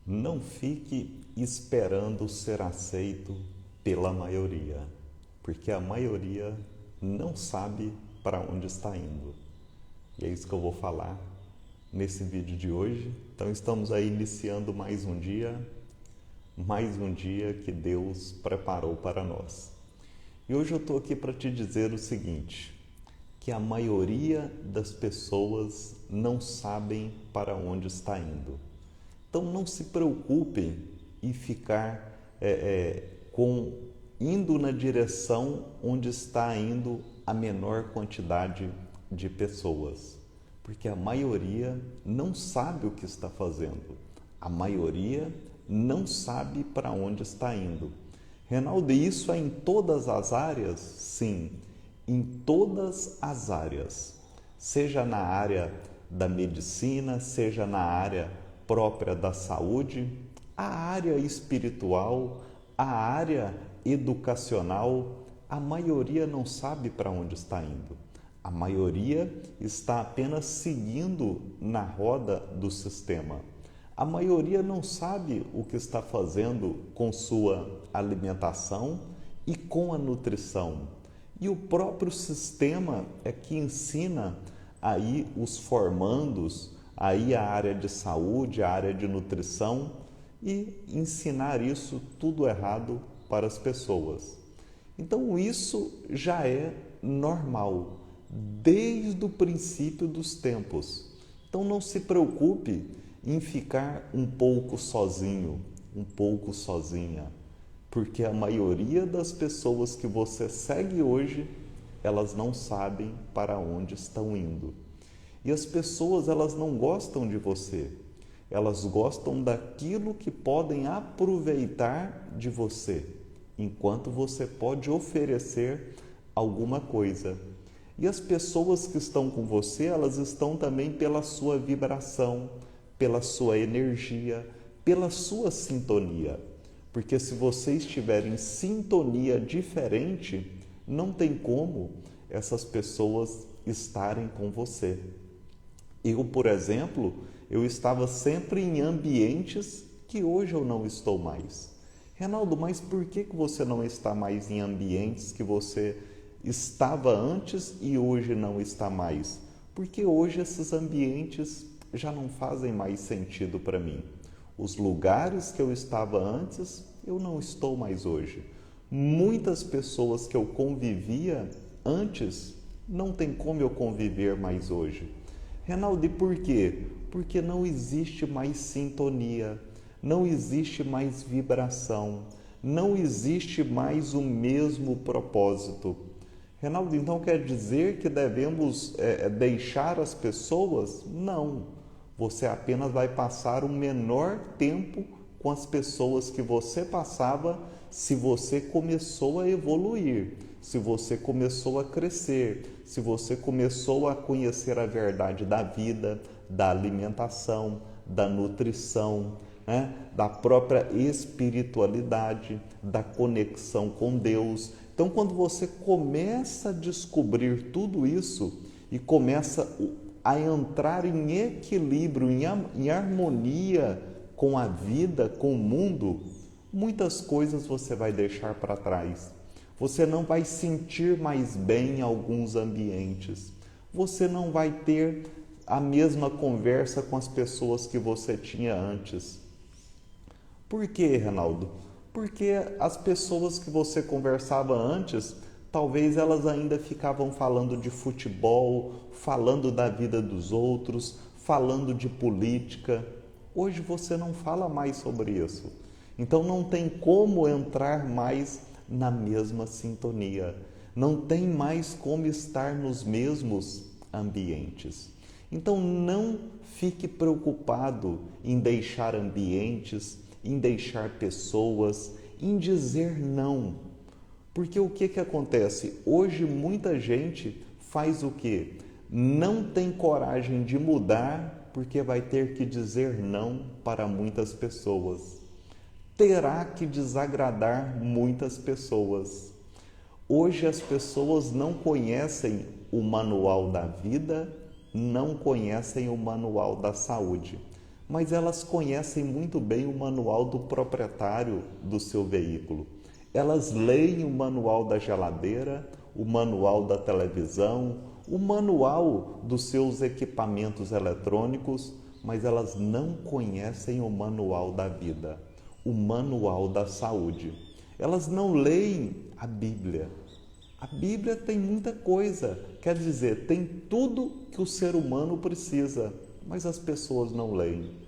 Não fique esperando ser aceito pela maioria, porque a maioria não sabe para onde está indo. E é isso que eu vou falar nesse vídeo de hoje. Então estamos aí iniciando mais um dia que Deus preparou para nós. E hoje eu estou aqui para te dizer o seguinte, que a maioria das pessoas não sabem para onde está indo. Então não se preocupem em ficar indo na direção onde está indo a menor quantidade de pessoas, porque a maioria não sabe o que está fazendo, a maioria não sabe para onde está indo. Reinaldo, isso é em todas as áreas? Sim, em todas as áreas, seja na área da medicina, seja na área própria da saúde, a área espiritual, a área educacional, a maioria não sabe para onde está indo. A maioria está apenas seguindo na roda do sistema. A maioria não sabe o que está fazendo com sua alimentação e com a nutrição. E o próprio sistema é que ensina aí os formandos, aí a área de saúde, a área de nutrição, e ensinar isso tudo errado para as pessoas. Então isso já é normal, desde o princípio dos tempos. Então não se preocupe em ficar um pouco sozinho, um pouco sozinha, porque a maioria das pessoas que você segue hoje, elas não sabem para onde estão indo. E as pessoas, elas não gostam de você, elas gostam daquilo que podem aproveitar de você, enquanto você pode oferecer alguma coisa. E as pessoas que estão com você, elas estão também pela sua vibração, pela sua energia, pela sua sintonia. Porque se você estiver em sintonia diferente, não tem como essas pessoas estarem com você. Eu, por exemplo, eu estava sempre em ambientes que hoje eu não estou mais. Reinaldo, mas por que você não está mais em ambientes que você estava antes e hoje não está mais? Porque hoje esses ambientes já não fazem mais sentido para mim. Os lugares que eu estava antes, eu não estou mais hoje. Muitas pessoas que eu convivia antes, não tem como eu conviver mais hoje. Reinaldo, e por quê? Porque não existe mais sintonia, não existe mais vibração, não existe mais o mesmo propósito. Reinaldo, então quer dizer que devemos deixar as pessoas? Não. Você apenas vai passar um menor tempo com as pessoas que você passava se você começou a evoluir, se você começou a crescer, se você começou a conhecer a verdade da vida, da alimentação, da nutrição, da própria espiritualidade, da conexão com Deus. Então, quando você começa a descobrir tudo isso e começa a entrar em equilíbrio, em harmonia com a vida, com o mundo, muitas coisas você vai deixar para trás. Você não vai sentir mais bem em alguns ambientes. Você não vai ter a mesma conversa com as pessoas que você tinha antes. Por quê, Reinaldo? Porque as pessoas que você conversava antes, talvez elas ainda ficavam falando de futebol, falando da vida dos outros, falando de política. Hoje você não fala mais sobre isso. Então não tem como entrar mais na mesma sintonia. Não tem mais como estar nos mesmos ambientes. Então não fique preocupado em deixar ambientes, em deixar pessoas, em dizer não. Porque o que acontece? Hoje muita gente faz o quê? Não tem coragem de mudar porque vai ter que dizer não para muitas pessoas. Terá que desagradar muitas pessoas. Hoje as pessoas não conhecem o manual da vida, não conhecem o manual da saúde. mas elas conhecem muito bem o manual do proprietário do seu veículo. Elas leem o manual da geladeira, o manual da televisão, o manual dos seus equipamentos eletrônicos, mas elas não conhecem o manual da vida, o manual da saúde. Elas não leem a Bíblia. A Bíblia tem muita coisa, quer dizer, tem tudo que o ser humano precisa, mas as pessoas não leem.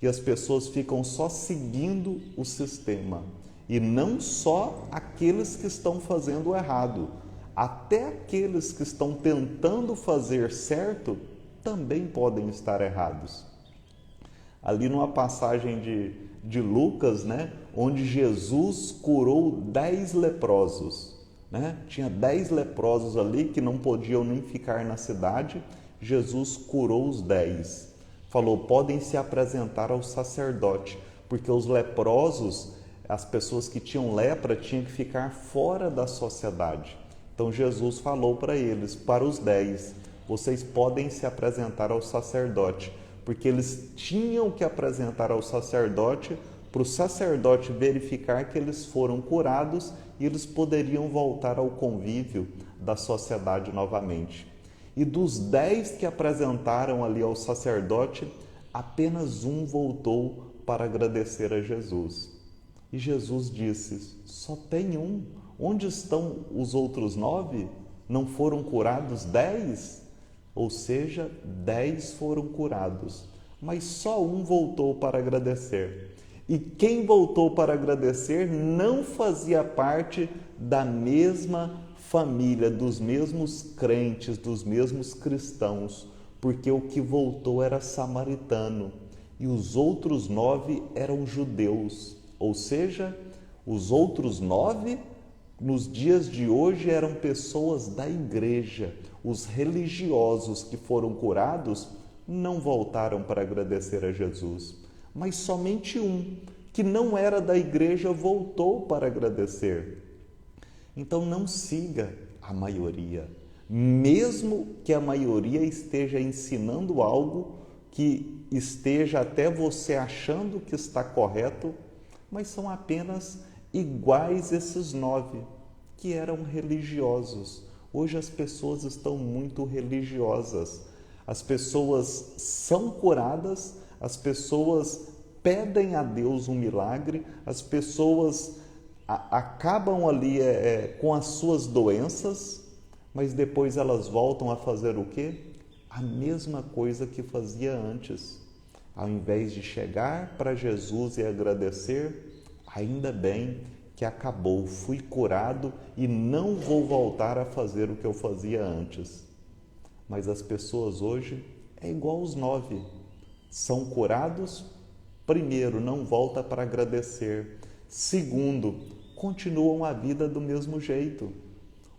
E as pessoas ficam só seguindo o sistema. E não só aqueles que estão fazendo errado, até aqueles que estão tentando fazer certo também podem estar errados. Ali numa passagem de Lucas, né, onde Jesus curou 10 leprosos, né? Tinha 10 leprosos ali que não podiam nem ficar na cidade, Jesus curou os 10. Falou, podem se apresentar ao sacerdote, porque os leprosos, as pessoas que tinham lepra, tinham que ficar fora da sociedade. Então Jesus falou para eles, para os 10, vocês podem se apresentar ao sacerdote, porque eles tinham que apresentar ao sacerdote, para o sacerdote verificar que eles foram curados e eles poderiam voltar ao convívio da sociedade novamente. E dos 10 que apresentaram ali ao sacerdote, apenas um voltou para agradecer a Jesus. E Jesus disse, só tem um. Onde estão os outros 9? Não foram curados 10? Ou seja, 10 foram curados, mas só um voltou para agradecer. E quem voltou para agradecer não fazia parte da mesma família, dos mesmos crentes, dos mesmos cristãos, porque o que voltou era samaritano e os outros 9 eram judeus. Ou seja, os outros 9, nos dias de hoje, eram pessoas da igreja. Os religiosos que foram curados não voltaram para agradecer a Jesus, mas somente um, que não era da igreja, voltou para agradecer. Então não siga a maioria, mesmo que a maioria esteja ensinando algo que esteja até você achando que está correto, mas são apenas iguais esses 9 que eram religiosos. Hoje as pessoas estão muito religiosas, as pessoas são curadas, as pessoas pedem a Deus um milagre, as pessoas acabam ali com as suas doenças, mas depois elas voltam a fazer o quê? A mesma coisa que fazia antes. Ao invés de chegar para Jesus e agradecer, ainda bem que acabou, fui curado e não vou voltar a fazer o que eu fazia antes. Mas as pessoas hoje é igual os 9, são curados, primeiro, não volta para agradecer, segundo, continuam a vida do mesmo jeito.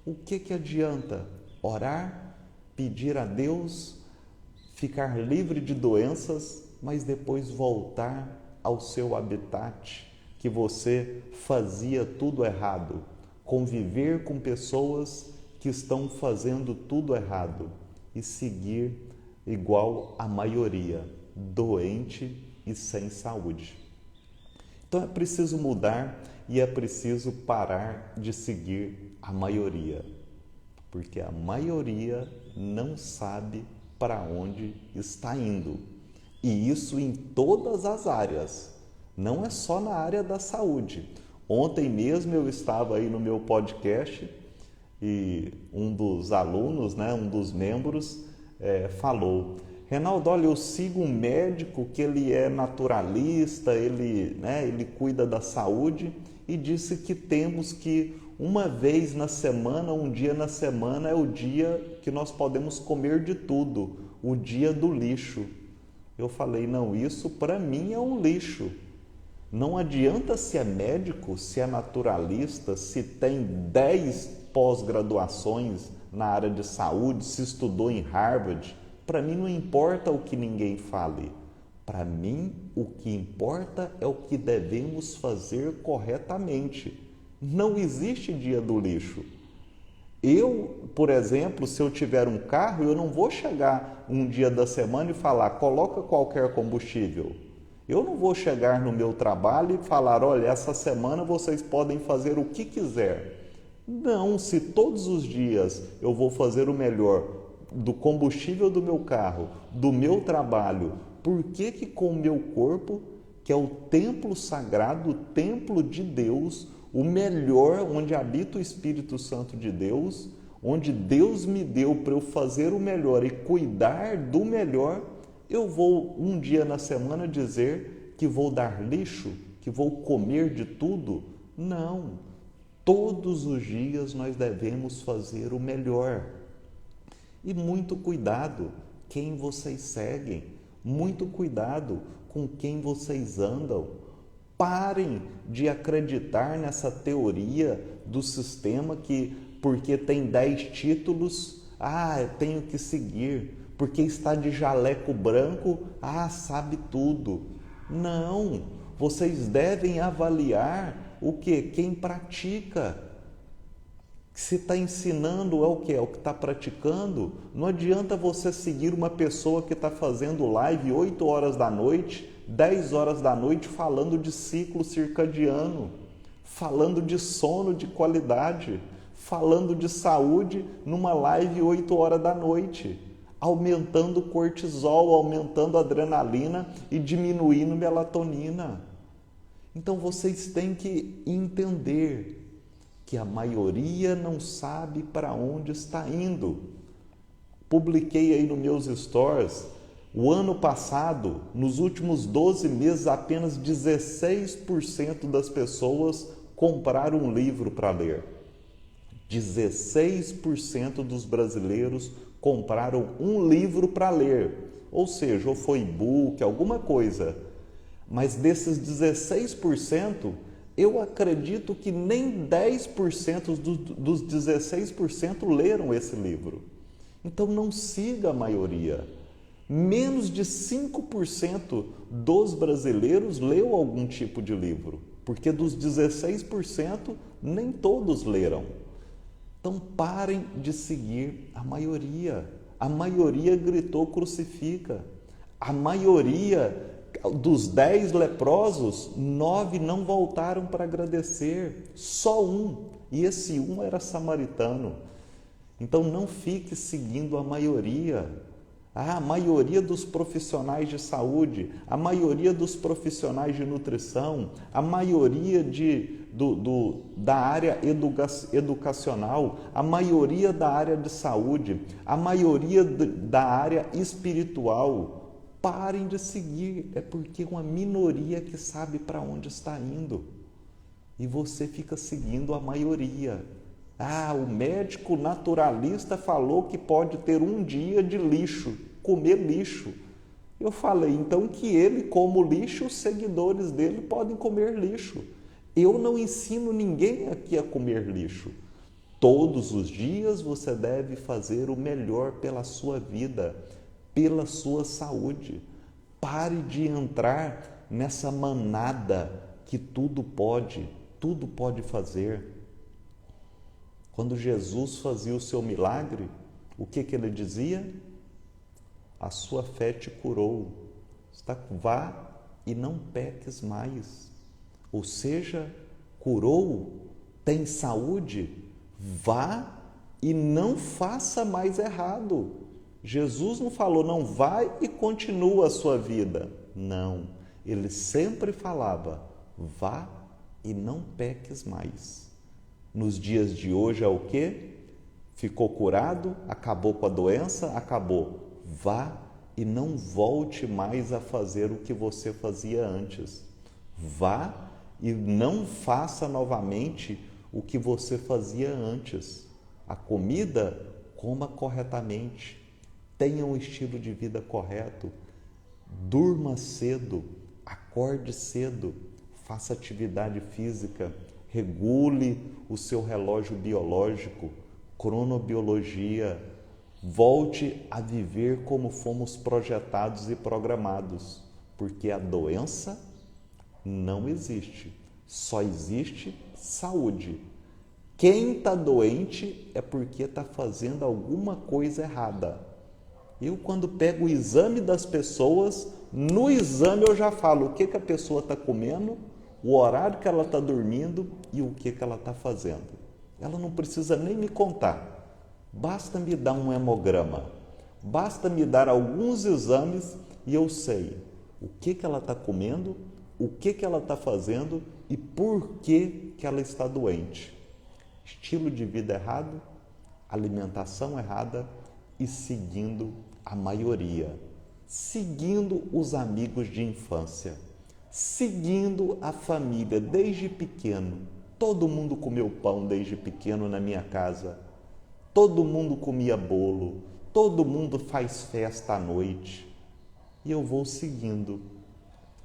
O que adianta orar, pedir a Deus, ficar livre de doenças, mas depois voltar ao seu habitat, que você fazia tudo errado, conviver com pessoas que estão fazendo tudo errado e seguir igual a maioria, doente e sem saúde. Então é preciso mudar e é preciso parar de seguir a maioria, porque a maioria não sabe para onde está indo. E isso em todas as áreas, não é só na área da saúde. Ontem mesmo eu estava aí no meu podcast e um dos alunos, um dos membros, falou: Reinaldo, olha, eu sigo um médico que ele é naturalista, ele cuida da saúde e disse que temos que uma vez na semana, um dia na semana é o dia que nós podemos comer de tudo, o dia do lixo. Eu falei, não, isso para mim é um lixo. Não adianta se é médico, se é naturalista, se tem 10 pós-graduações na área de saúde, se estudou em Harvard. Para mim não importa o que ninguém fale. Para mim, o que importa é o que devemos fazer corretamente. Não existe dia do lixo. Eu, por exemplo, se eu tiver um carro, eu não vou chegar um dia da semana e falar, coloca qualquer combustível. Eu não vou chegar no meu trabalho e falar, olha, essa semana vocês podem fazer o que quiser. Não, se todos os dias eu vou fazer o melhor do combustível do meu carro, do meu trabalho, por que que com o meu corpo, que é o templo sagrado, o templo de Deus, o melhor, onde habita o Espírito Santo de Deus, onde Deus me deu para eu fazer o melhor e cuidar do melhor, eu vou um dia na semana dizer que vou dar lixo, que vou comer de tudo? Não. Todos os dias nós devemos fazer o melhor. E muito cuidado quem vocês seguem, muito cuidado com quem vocês andam. Parem de acreditar nessa teoria do sistema que porque tem 10 títulos, eu tenho que seguir. Porque está de jaleco branco, sabe tudo. Não, vocês devem avaliar o que? Quem pratica. Se está ensinando é o que? É o que está praticando. Não adianta você seguir uma pessoa que está fazendo live 8 horas da noite, 10 horas da noite, falando de ciclo circadiano, falando de sono de qualidade, falando de saúde numa live 8 horas da noite, aumentando o cortisol, aumentando a adrenalina e diminuindo a melatonina. Então vocês têm que entender que a maioria não sabe para onde está indo. Publiquei aí nos meus stories, o ano passado, nos últimos 12 meses, apenas 16% das pessoas compraram um livro para ler. 16% dos brasileiros compraram um livro para ler, ou seja, ou foi e-book, alguma coisa. Mas desses 16%, eu acredito que nem 10% dos 16% leram esse livro. Então não siga a maioria. Menos de 5% dos brasileiros leu algum tipo de livro, porque dos 16%, nem todos leram. Então parem de seguir a maioria. A maioria gritou crucifica. A maioria dos 10 leprosos, 9 não voltaram para agradecer. Só um. E esse um era samaritano. Então não fique seguindo a maioria. A maioria dos profissionais de saúde, a maioria dos profissionais de nutrição, a maioria da área educacional, a maioria da área de saúde, a maioria da área espiritual. Parem de seguir, é porque é uma minoria que sabe para onde está indo. E você fica seguindo a maioria. O médico naturalista falou que pode ter um dia de lixo, comer lixo. Eu falei, então que ele como lixo, os seguidores dele podem comer lixo. Eu não ensino ninguém aqui a comer lixo. Todos os dias você deve fazer o melhor pela sua vida, pela sua saúde. Pare de entrar nessa manada que tudo pode fazer. Quando Jesus fazia o seu milagre, o que ele dizia? A sua fé te curou. Vá e não peques mais. Ou seja, curou, tem saúde, vá e não faça mais errado. Jesus não falou, não vai e continua a sua vida. Não, ele sempre falava, vá e não peques mais. Nos dias de hoje é o quê? Ficou curado, acabou com a doença, acabou. Vá e não volte mais a fazer o que você fazia antes. Vá e não faça novamente o que você fazia antes. A comida, coma corretamente. Tenha um estilo de vida correto. Durma cedo, acorde cedo, faça atividade física. Regule o seu relógio biológico, cronobiologia. Volte a viver como fomos projetados e programados, porque a doença não existe, só existe saúde. Quem está doente é porque está fazendo alguma coisa errada. Eu, quando pego o exame das pessoas, No exame eu já falo o que a pessoa está comendo, o horário que ela está dormindo e o que ela está fazendo. Ela não precisa nem me contar. Basta me dar um hemograma. Basta me dar alguns exames e eu sei o que ela está comendo, o que ela está fazendo e por que ela está doente. Estilo de vida errado, alimentação errada e seguindo a maioria, seguindo os amigos de infância, seguindo a família desde pequeno. Todo mundo comeu pão desde pequeno na minha casa, todo mundo comia bolo, todo mundo faz festa à noite e eu vou seguindo.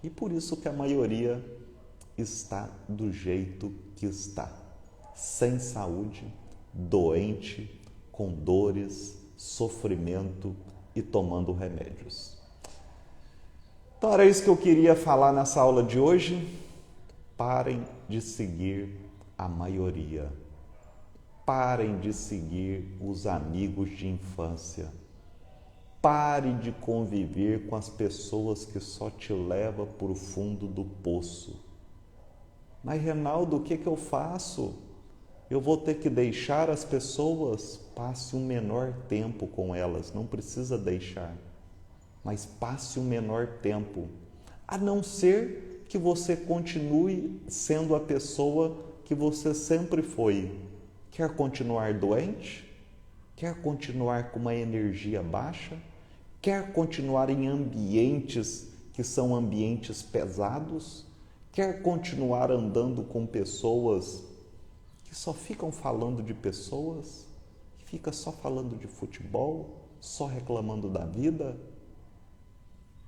E por isso que a maioria está do jeito que está, sem saúde, doente, com dores, sofrimento e tomando remédios. Então era isso que eu queria falar nessa aula de hoje. Parem de seguir a maioria. Parem de seguir os amigos de infância. Pare de conviver com as pessoas que só te levam para o fundo do poço. Mas, Reinaldo, o que eu faço? Eu vou ter que deixar as pessoas? Passe um menor tempo com elas, não precisa deixar. Mas passe um menor tempo. A não ser que você continue sendo a pessoa que você sempre foi. Quer continuar doente? Quer continuar com uma energia baixa? Quer continuar em ambientes que são ambientes pesados? Quer continuar andando com pessoas que só ficam falando de pessoas? Que fica só falando de futebol? Só reclamando da vida?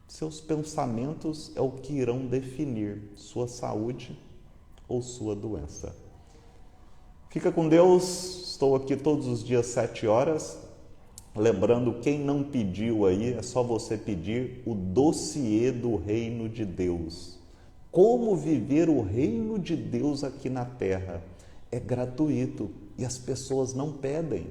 Seus pensamentos é o que irão definir sua saúde ou sua doença. Fica com Deus, estou aqui todos os dias 7 horas. Lembrando, quem não pediu aí, é só você pedir o dossiê do Reino de Deus. Como viver o Reino de Deus aqui na Terra? É gratuito e as pessoas não pedem.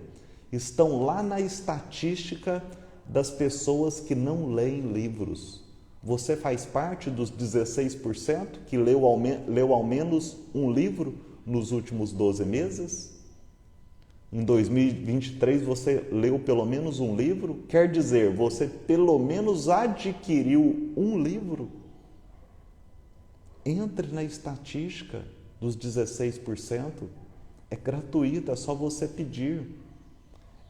Estão lá na estatística das pessoas que não leem livros. Você faz parte dos 16% que leu ao menos um livro nos últimos 12 meses? Em 2023 você leu pelo menos um livro? Quer dizer, você pelo menos adquiriu um livro? Entre na estatística dos 16%. É gratuito, é só você pedir.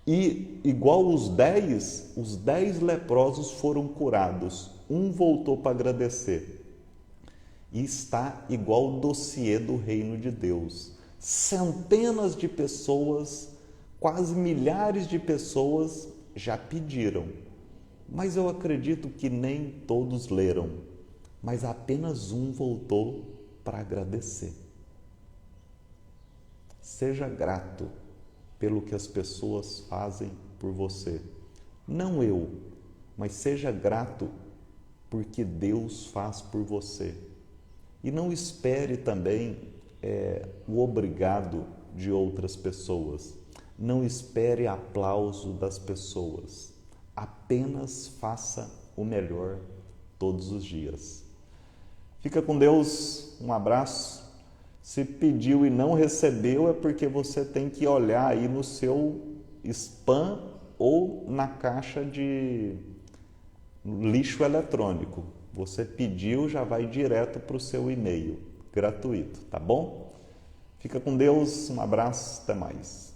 E igual os 10 leprosos foram curados. Um voltou para agradecer. E está igual o dossiê do Reino de Deus. Centenas de pessoas, quase milhares de pessoas já pediram. Mas eu acredito que nem todos leram. Mas apenas um voltou para agradecer. Seja grato pelo que as pessoas fazem por você. Não eu, mas seja grato porque Deus faz por você. E não espere também o obrigado de outras pessoas. Não espere aplauso das pessoas. Apenas faça o melhor todos os dias. Fica com Deus, um abraço. Se pediu e não recebeu, é porque você tem que olhar aí no seu spam ou na caixa de lixo eletrônico. Você pediu, já vai direto para o seu e-mail, gratuito, tá bom? Fica com Deus, um abraço, até mais.